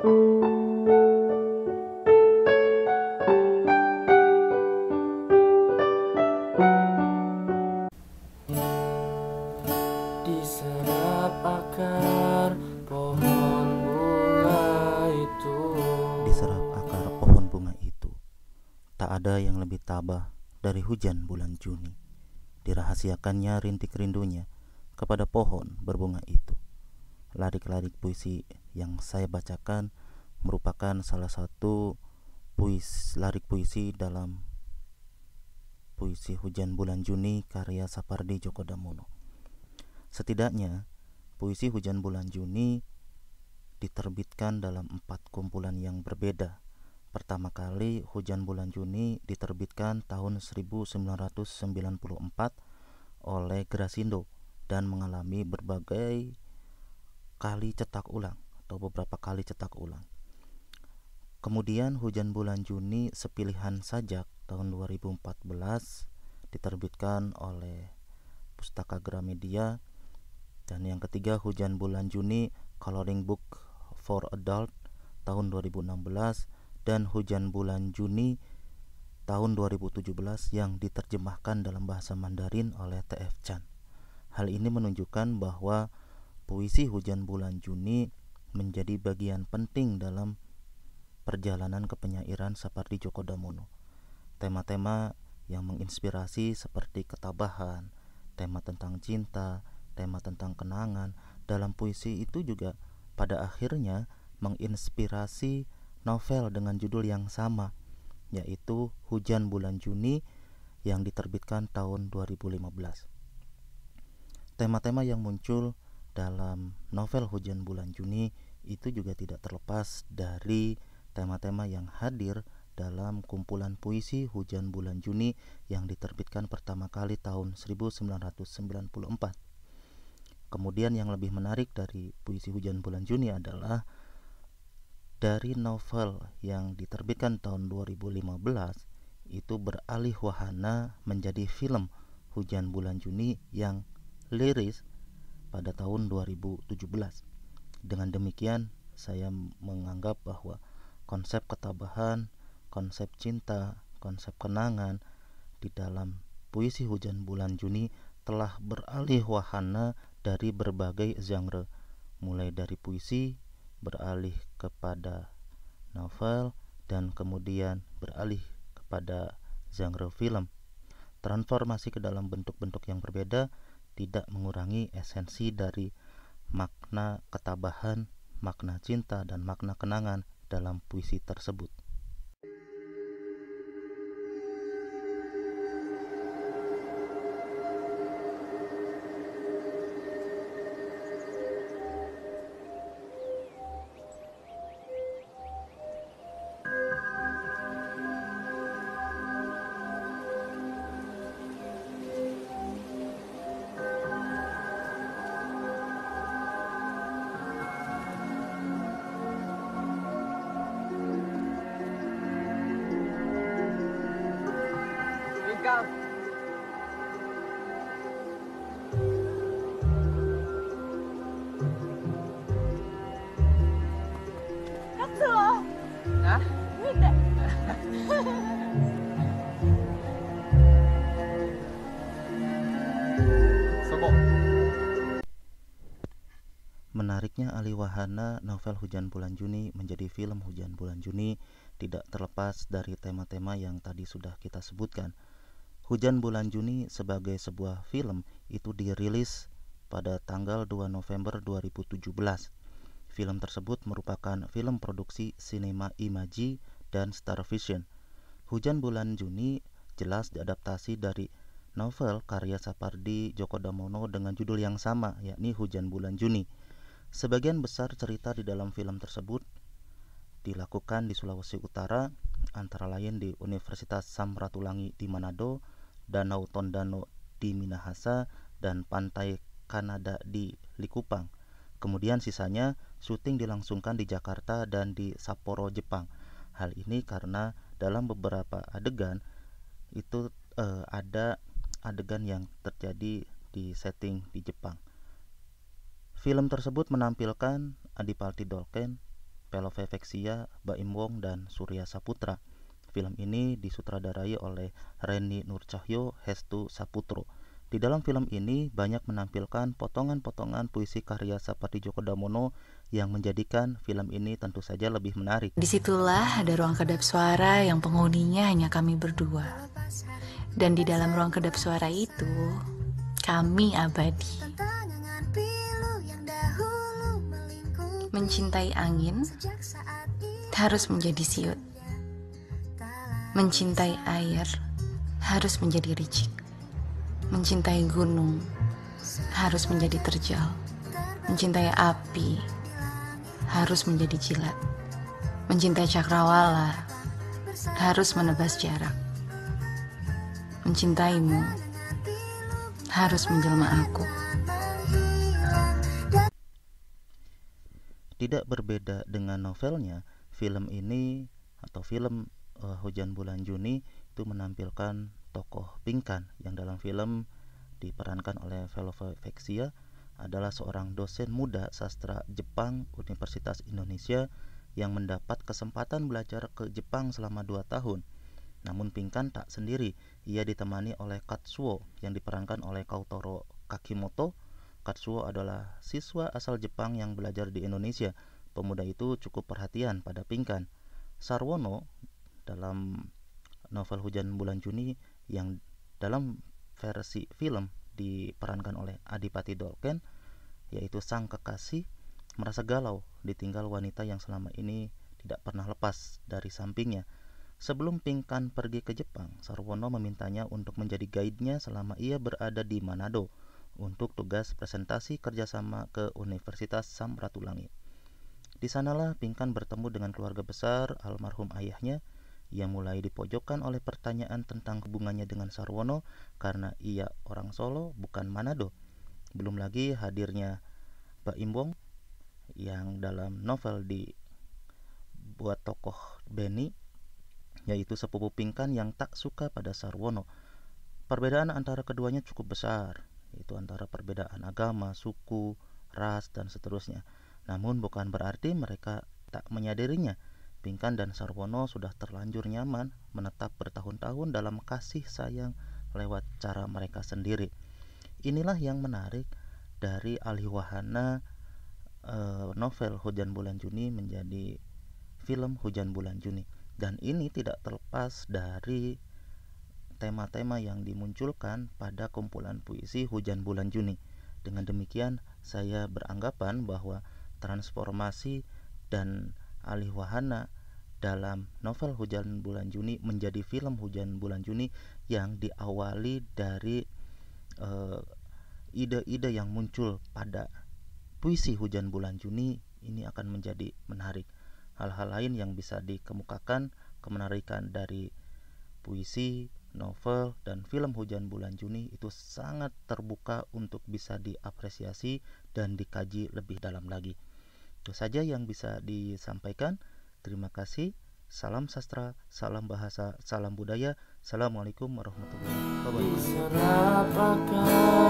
Diserap akar pohon bunga itu. Diserap akar pohon bunga itu, tak ada yang lebih tabah dari hujan bulan Juni. Dirahasiakannya rintik rindunya kepada pohon berbunga itu. Larik-larik puisi yang saya bacakan merupakan salah satu larik puisi dalam puisi Hujan Bulan Juni karya Sapardi Djoko Damono. Setidaknya, puisi Hujan Bulan Juni diterbitkan dalam 4 kumpulan yang berbeda. Pertama kali Hujan Bulan Juni diterbitkan tahun 1994 oleh Grasindo dan mengalami berbagai kali cetak ulang atau beberapa kali cetak ulang. Kemudian Hujan Bulan Juni Sepilihan Sajak tahun 2014 diterbitkan oleh Pustaka Gramedia. Dan yang ketiga Hujan Bulan Juni Coloring Book for Adult tahun 2016 dan Hujan Bulan Juni tahun 2017 yang diterjemahkan dalam bahasa Mandarin oleh T.F. Chan. Hal ini menunjukkan bahwa puisi Hujan Bulan Juni menjadi bagian penting dalam perjalanan kepenyairan Sapardi Djoko Damono. Tema-tema yang menginspirasi seperti ketabahan, tema tentang cinta, tema tentang kenangan dalam puisi itu juga pada akhirnya menginspirasi novel dengan judul yang sama, yaitu Hujan Bulan Juni yang diterbitkan tahun 2015. Tema-tema yang muncul dalam novel Hujan Bulan Juni itu juga tidak terlepas dari tema-tema yang hadir dalam kumpulan puisi Hujan Bulan Juni yang diterbitkan pertama kali tahun 1994. Kemudian yang lebih menarik dari puisi Hujan Bulan Juni adalah dari novel yang diterbitkan tahun 2015 itu beralih wahana menjadi film Hujan Bulan Juni yang liris pada tahun 2017. Dengan demikian saya menganggap bahwa konsep ketabahan, konsep cinta, konsep kenangan di dalam puisi Hujan Bulan Juni telah beralih wahana dari berbagai genre, mulai dari puisi beralih kepada novel dan kemudian beralih kepada genre film. Transformasi ke dalam bentuk-bentuk yang berbeda tidak mengurangi esensi dari makna ketabahan, makna cinta, dan makna kenangan dalam puisi tersebut. Menariknya alih wahana novel Hujan Bulan Juni menjadi film Hujan Bulan Juni tidak terlepas dari tema-tema yang tadi sudah kita sebutkan. Hujan Bulan Juni sebagai sebuah film itu dirilis pada tanggal 2 November 2017. Film tersebut merupakan film produksi Cinema Imaji dan Starvision. Hujan Bulan Juni jelas diadaptasi dari novel karya Sapardi Djoko Damono dengan judul yang sama, yakni Hujan Bulan Juni. Sebagian besar cerita di dalam film tersebut dilakukan di Sulawesi Utara, antara lain di Universitas Samratulangi di Manado, Danau Tondano di Minahasa, dan Pantai Kanada di Likupang. Kemudian sisanya syuting dilangsungkan di Jakarta dan di Sapporo, Jepang. Hal ini karena dalam beberapa adegan itu ada adegan yang terjadi di setting di Jepang. Film tersebut menampilkan Adipati Dolken, Velovexia, Baim Wong, dan Surya Saputra. Film ini disutradarai oleh Reni Nurcahyo Hestu Saputro. Di dalam film ini banyak menampilkan potongan-potongan puisi karya Sapardi Djoko Damono yang menjadikan film ini tentu saja lebih menarik. Disitulah ada ruang kedap suara yang penghuninya hanya kami berdua. Dan di dalam ruang kedap suara itu, kami abadi. Mencintai angin harus menjadi siut. Mencintai air harus menjadi ricik. Mencintai gunung harus menjadi terjal. Mencintai api harus menjadi jilat. Mencintai cakrawala harus menebas jarak. Mencintaimu harus menjelma aku. Tidak berbeda dengan novelnya, film ini atau film Hujan Bulan Juni itu menampilkan tokoh Pinkan yang dalam film diperankan oleh Velovexia adalah seorang dosen muda sastra Jepang Universitas Indonesia yang mendapat kesempatan belajar ke Jepang selama 2 tahun. Namun Pinkan tak sendiri, ia ditemani oleh Katsuo yang diperankan oleh Kautaro Kakimoto. Katsuo adalah siswa asal Jepang yang belajar di Indonesia. Pemuda itu cukup perhatian pada Pinkan. Sarwono dalam novel Hujan Bulan Juni yang dalam versi film diperankan oleh Adipati Dolken, yaitu sang kekasih, merasa galau ditinggal wanita yang selama ini tidak pernah lepas dari sampingnya. Sebelum Pinkan pergi ke Jepang, Sarwono memintanya untuk menjadi guide-nya selama ia berada di Manado untuk tugas presentasi kerjasama ke Universitas Samratulangi. Di sanalah Pinkan bertemu dengan keluarga besar almarhum ayahnya. Ia mulai dipojokkan oleh pertanyaan tentang hubungannya dengan Sarwono karena ia orang Solo bukan Manado. Belum lagi hadirnya Baim Wong yang dalam novel dibuat tokoh Beni, yaitu sepupu Pinkan yang tak suka pada Sarwono. Perbedaan antara keduanya cukup besar, yaitu antara perbedaan agama, suku, ras, dan seterusnya. Namun bukan berarti mereka tak menyadarinya. Pinkan dan Sarwono sudah terlanjur nyaman menetap bertahun-tahun dalam kasih sayang lewat cara mereka sendiri. Inilah yang menarik dari alih wahana novel Hujan Bulan Juni menjadi film Hujan Bulan Juni. Dan ini tidak terlepas dari tema-tema yang dimunculkan pada kumpulan puisi Hujan Bulan Juni. Dengan demikian, saya beranggapan bahwa transformasi dan alih wahana dalam novel Hujan Bulan Juni menjadi film Hujan Bulan Juni yang diawali dari ide-ide yang muncul pada puisi Hujan Bulan Juni ini akan menjadi menarik. Hal-hal lain yang bisa dikemukakan kemenarikan dari puisi, novel, dan film Hujan Bulan Juni itu sangat terbuka untuk bisa diapresiasi dan dikaji lebih dalam lagi. Itu saja yang bisa disampaikan. Terima kasih. Salam sastra, salam bahasa, salam budaya. Assalamualaikum warahmatullahi wabarakatuh.